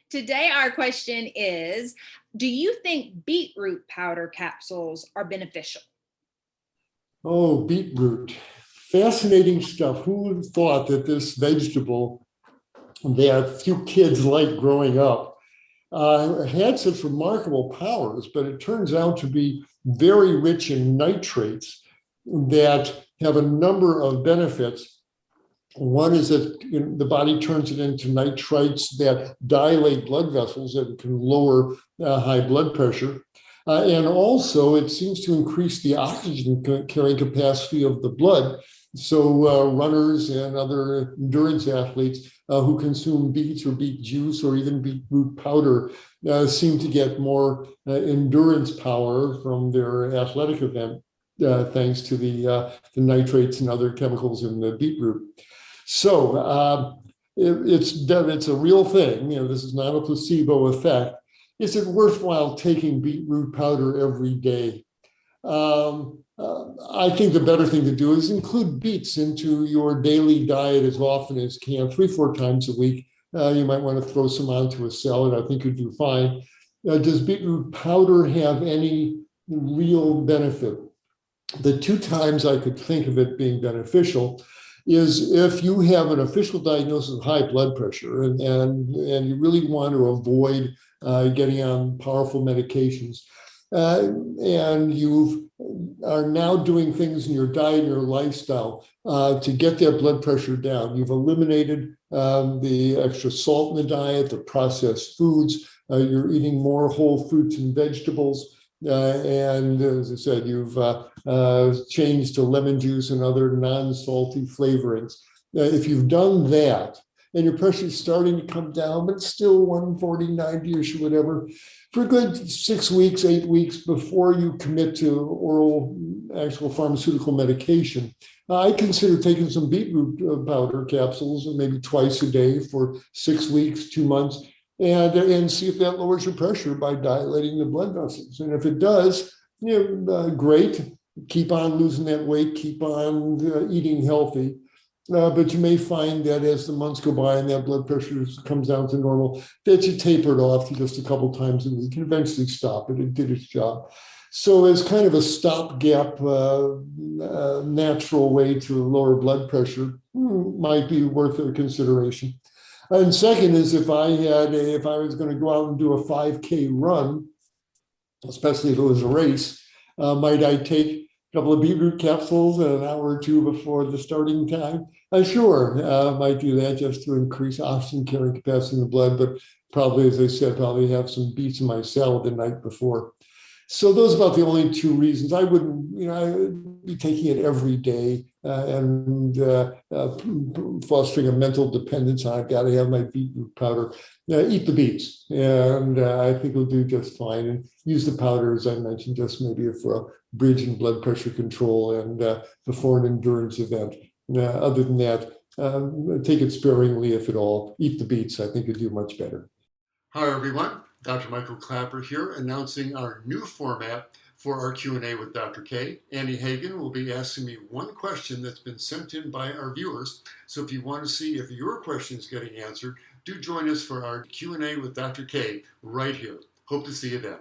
Today, our question is, do you think beetroot powder capsules are beneficial? Oh, beetroot. Fascinating stuff. Who would have thought that this vegetable that few kids liked growing up had such remarkable powers, but it turns out to be very rich in nitrates that have a number of benefits. One is that the body turns it into nitrites that dilate blood vessels and can lower high blood pressure. And also, it seems to increase the oxygen carrying capacity of the blood. So runners and other endurance athletes who consume beets or beet juice or even beetroot powder seem to get more endurance power from their athletic event, thanks to the nitrates and other chemicals in the beetroot. So it's a real thing. This is not a placebo effect. Is it worthwhile taking beetroot powder every day? I think the better thing to do is include beets into your daily diet as often as you can, 3-4 times a week. You might want to throw some onto a salad. I think you'd do fine. Does beetroot powder have any real benefit? The 2 times I could think of it being beneficial is if you have an official diagnosis of high blood pressure and you really want to avoid getting on powerful medications, and you are now doing things in your diet and your lifestyle to get that blood pressure down. You've eliminated the extra salt in the diet, the processed foods. You're eating more whole fruits and vegetables. And as I said, you've changed to lemon juice and other non-salty flavorings. If you've done that, and your pressure is starting to come down, but it's still 140, 90-ish, whatever, for a good 6 weeks, 8 weeks before you commit to oral actual pharmaceutical medication, I consider taking some beetroot powder capsules and maybe twice a day for 6 weeks, 2 months, and see if that lowers your pressure by dilating the blood vessels. And if it does, great. Keep on losing that weight, keep on eating healthy. But you may find that as the months go by and that blood pressure comes down to normal, that you taper it off to just a couple times a week and eventually stop it. It did its job. So as kind of a stopgap, natural way to lower blood pressure, might be worth a consideration. And second is if I was going to go out and do a 5K run, especially if it was a race, might I take a couple of beetroot capsules an hour or two before the starting time? Sure, might do that just to increase oxygen carrying capacity in the blood, but probably, as I said, probably have some beets in my salad the night before. So those are about the only 2 reasons. I wouldn't, I would be taking it every day and fostering a mental dependence on I've got to have my beetroot powder. Eat the beets, and I think it'll do just fine. And use the powder, as I mentioned, just maybe for a bridge in blood pressure control and before an endurance event. Other than that, take it sparingly, if at all. Eat the beets. I think it'll do much better. Hi, everyone. Dr. Michael Klaper here, announcing our new format for our Q&A with Dr. K. Annie Hagen will be asking me one question that's been sent in by our viewers. So if you want to see if your question is getting answered, do join us for our Q&A with Dr. K right here. Hope to see you then.